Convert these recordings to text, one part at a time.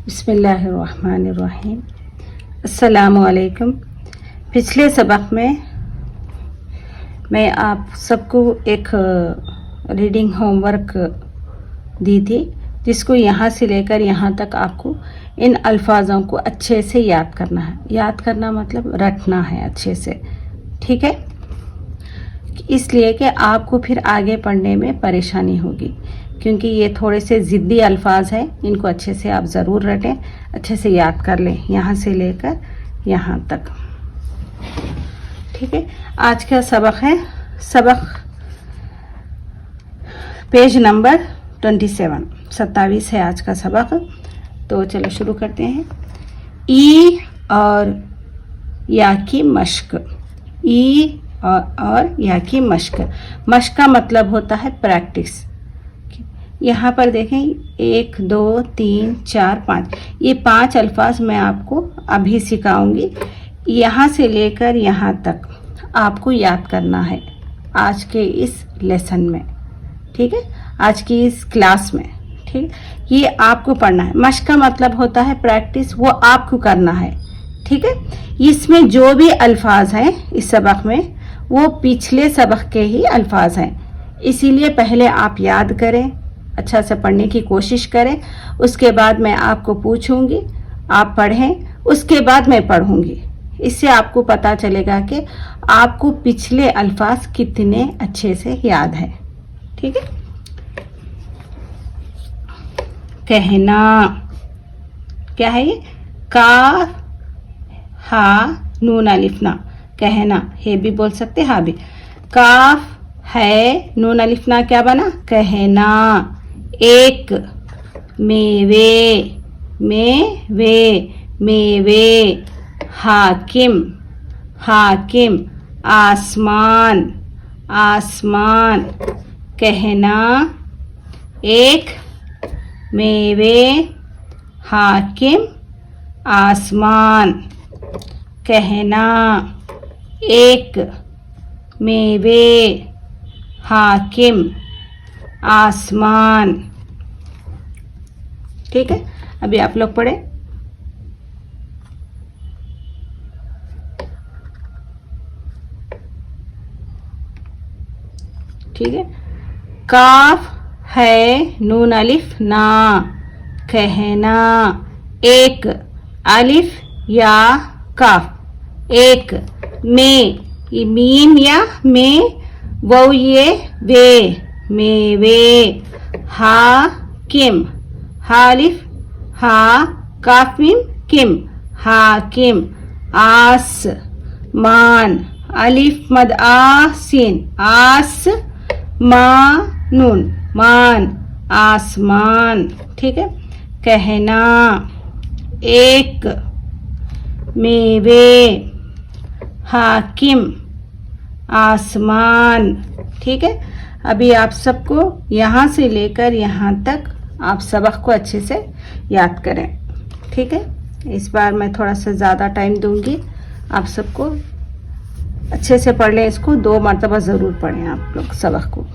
बिस्मिल्लाहिर्रहमानिर्रहीम। अस्सलामुअलैकुम। पिछले सबक में मैं आप सबको एक रीडिंग होमवर्क दी थी, जिसको यहाँ से लेकर यहाँ तक आपको इन अल्फाजों को अच्छे से याद करना है। याद करना मतलब रटना है अच्छे से, ठीक है, इसलिए कि आपको फिर आगे पढ़ने में परेशानी होगी, क्योंकि ये थोड़े से ज़िद्दी अल्फाज हैं। इनको अच्छे से आप ज़रूर रटें, अच्छे से याद कर लें यहाँ से लेकर यहाँ तक, ठीक है। आज का सबक है सबक पेज नंबर 27 है आज का सबक। तो चलो शुरू करते हैं। ई और या की मश्क। ई और या की मश्क। मश्क का मतलब होता है प्रैक्टिस। यहाँ पर देखें 1 2 3 4 5, ये 5 अल्फाज मैं आपको अभी सिखाऊंगी। यहाँ से लेकर यहाँ तक आपको याद करना है आज के इस लेसन में, ठीक है, आज की इस क्लास में, ठीक। ये आपको पढ़ना है। मश्क का मतलब होता है प्रैक्टिस, वो आपको करना है, ठीक है। इसमें जो भी अल्फाज हैं इस सबक में वो पिछले सबक के ही अल्फाज हैं, इसीलिए पहले आप याद करें, अच्छा से पढ़ने की कोशिश करें। उसके बाद मैं आपको पूछूंगी, आप पढ़ें, उसके बाद मैं पढ़ूंगी। इससे आपको पता चलेगा कि आपको पिछले अल्फाज कितने अच्छे से याद है, ठीक है। कहना क्या है? ये का हा नून अलिफ ना, कहना है भी बोल सकते, हा भी। काफ है नून अलिफ ना, क्या बना? कहना। एक मेवे, मेवे। हाकिम, आसमान, कहना। एक मेवे, हाकिम, आसमान। कहना। एक मेवे, हाकिम, आसमान, ठीक है। अभी आप लोग पढ़े। ठीक है। काफ है नून अलिफ ना, कहना। एक अलिफ या काफ, एक में, ये मीम या में, वो ये वे, मेवे। हाकिम, हालिफ हा, काफ मीम किम, हाकिम। आसमान, अलिफ मद आसीन, आस मानून, मान, आसमान, ठीक है। कहना। एक मेवे, हाकिम, आसमान, ठीक है। अभी आप सबको यहाँ से लेकर यहाँ तक आप सबक को अच्छे से याद करें, ठीक है। इस बार मैं थोड़ा सा ज़्यादा टाइम दूंगी, आप सबको अच्छे से पढ़ लें। इसको 2 मरतबा ज़रूर पढ़ें आप लोग सबक को।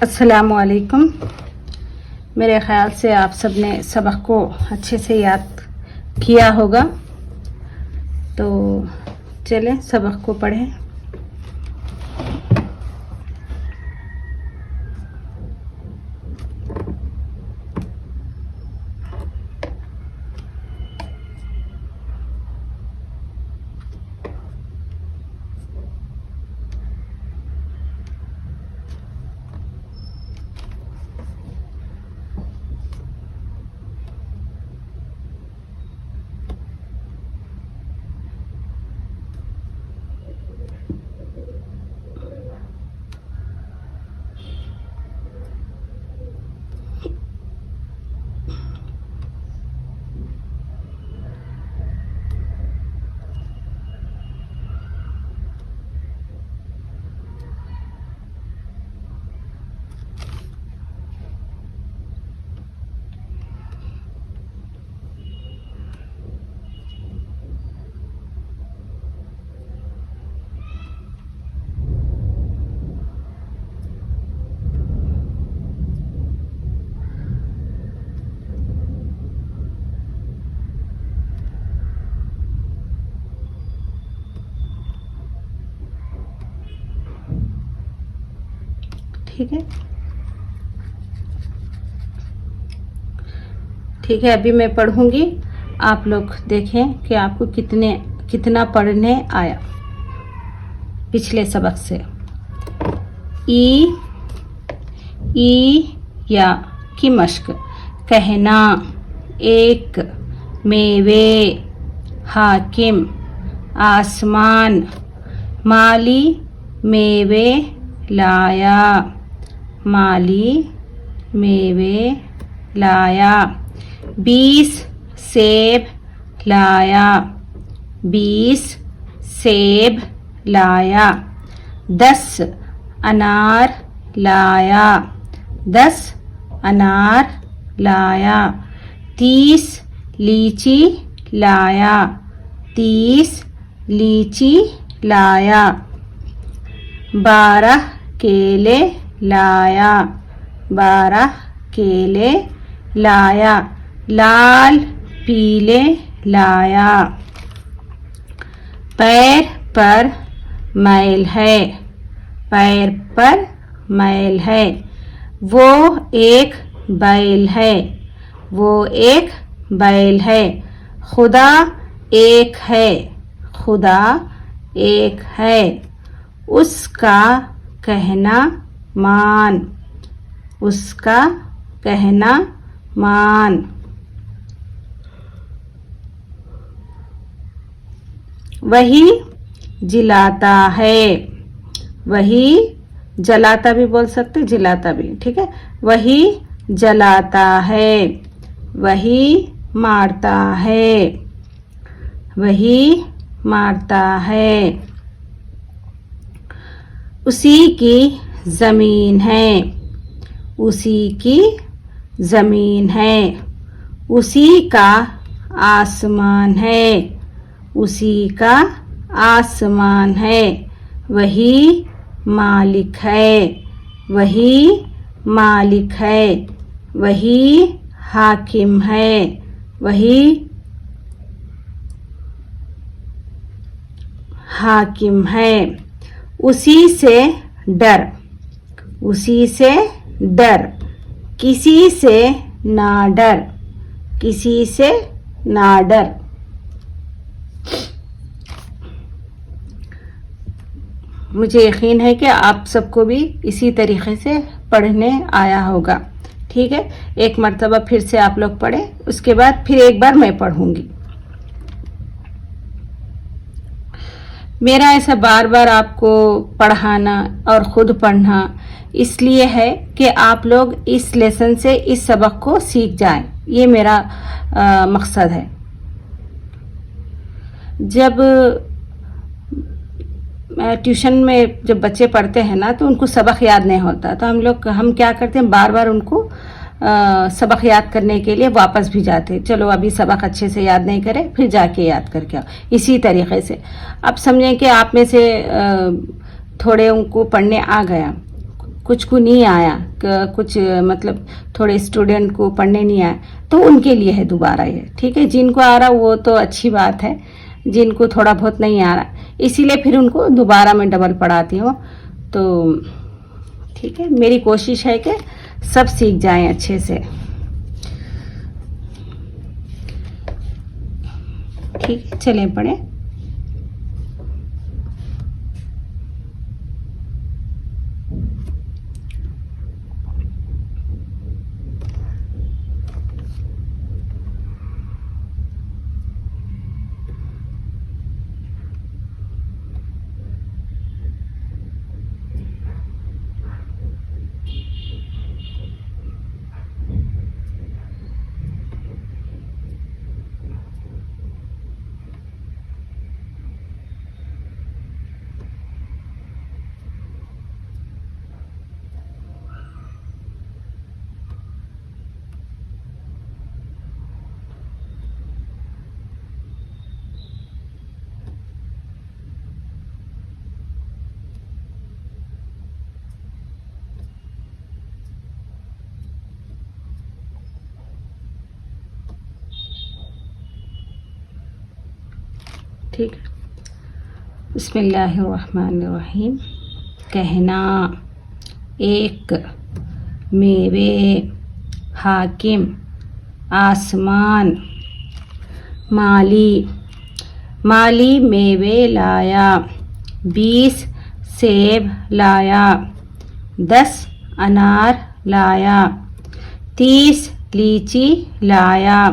अस्सलामुअलैकुम। मेरे ख़्याल से आप सब ने सबक को अच्छे से याद किया होगा, तो चलें सबक को पढ़ें। ठीक है, ठीक है। अभी मैं पढ़ूंगी, आप लोग देखें कि आपको कितना पढ़ने आया पिछले सबक से। ई या की मश्क, कहना, एक, मेवे, हाकिम, आसमान, माली मेवे लाया, माली मेवे लाया। 20 सेब लाया, 20 सेब लाया। 10 अनार लाया, 10 अनार लाया। 30 लीची लाया, 30 लीची लाया। 12 केले लाया, 12 केले लाया। लाल पीले लाया। पैर पर मैल है, पैर पर मैल है। वो एक बैल है, वो एक बैल है। खुदा एक है, खुदा एक है। उसका कहना मान, उसका कहना मान। वही जिलाता है, वही जलाता भी बोल सकते, जिलाता भी, ठीक है। वही जलाता है, वही मारता है, वही मारता है। उसी की जमीन है, उसी की जमीन है। उसी का आसमान है, उसी का आसमान है। वही मालिक है, वही मालिक है। वही हाकिम है, वही हाकिम है। उसी से डर, उसी से डर। किसी से ना डर, किसी से ना डर। मुझे यकीन है कि आप सबको भी इसी तरीके से पढ़ने आया होगा, ठीक है। एक मर्तबा फिर से आप लोग पढ़ें, उसके बाद फिर एक बार मैं पढ़ूंगी। मेरा ऐसा बार बार आपको पढ़ाना और ख़ुद पढ़ना इसलिए है कि आप लोग इस लेसन से इस सबक को सीख जाएं, ये मेरा मकसद है। जब ट्यूशन में जब बच्चे पढ़ते हैं ना, तो उनको सबक याद नहीं होता, तो हम क्या करते हैं, बार बार उनको सबक याद करने के लिए वापस भी जाते, चलो अभी सबक अच्छे से याद नहीं करे, फिर जाके याद करके आओ। इसी तरीके से अब समझें कि आप में से थोड़े उनको पढ़ने आ गया, कुछ को नहीं आया, कुछ मतलब थोड़े स्टूडेंट को पढ़ने नहीं आया, तो उनके लिए है दोबारा ये, ठीक है। जिनको आ रहा वो तो अच्छी बात है, जिनको थोड़ा बहुत नहीं आ रहा इसीलिए फिर उनको दोबारा मैं डबल पढ़ाती हूँ। तो ठीक है, मेरी कोशिश है कि सब सीख जाएं अच्छे से। ठीक है, चलें पढ़ें। ठीक है, बिस्मिल्लाहिर्रहमानिर्रहीम। कहना, एक, मेवे, हाकिम, आसमान, माली, माली मेवे लाया, 20 सेब लाया, 10 अनार लाया, 30 लीची लाया,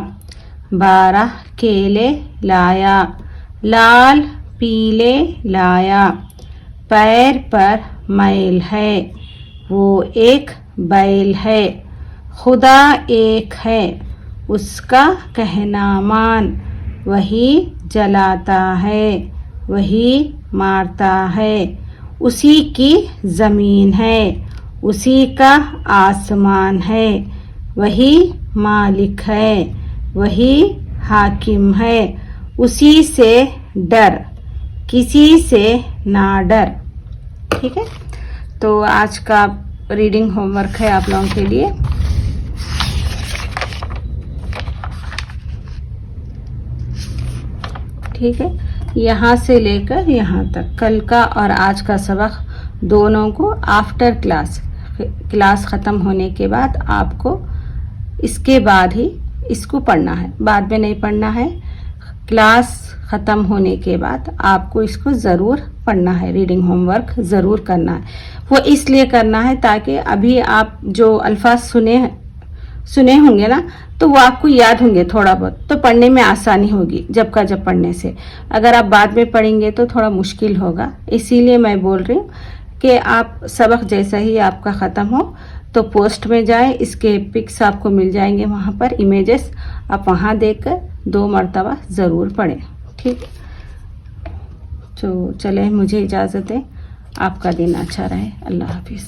12 केले लाया, लाल पीले लाया, पैर पर मैल है, वो एक बैल है, खुदा एक है, उसका कहना मान, वही जलाता है, वही मारता है, उसी की ज़मीन है, उसी का आसमान है, वही मालिक है, वही हाकिम है, उसी से डर, किसी से ना डर। ठीक है, तो आज का रीडिंग होमवर्क है आप लोगों के लिए। ठीक है, यहाँ से लेकर यहाँ तक कल का और आज का सबक दोनों को आफ्टर क्लास ख़त्म होने के बाद आपको इसके बाद ही इसको पढ़ना है, बाद में नहीं पढ़ना है। क्लास ख़त्म होने के बाद आपको इसको ज़रूर पढ़ना है, रीडिंग होमवर्क ज़रूर करना है। वो इसलिए करना है ताकि अभी आप जो अल्फाज सुने होंगे ना, तो वो आपको याद होंगे थोड़ा बहुत, तो पढ़ने में आसानी होगी जब का जब पढ़ने से। अगर आप बाद में पढ़ेंगे तो थोड़ा मुश्किल होगा, इसीलिए मैं बोल रही हूँ कि आप सबक जैसा ही आपका ख़त्म हो तो पोस्ट में जाए, इसके पिक्स आपको मिल जाएंगे वहाँ पर, इमेजेस, आप वहाँ देखकर 2 मरतबा ज़रूर पढ़ें। ठीक, तो चलें, मुझे इजाज़त दें। आपका दिन अच्छा रहे। अल्लाह हाफिज़।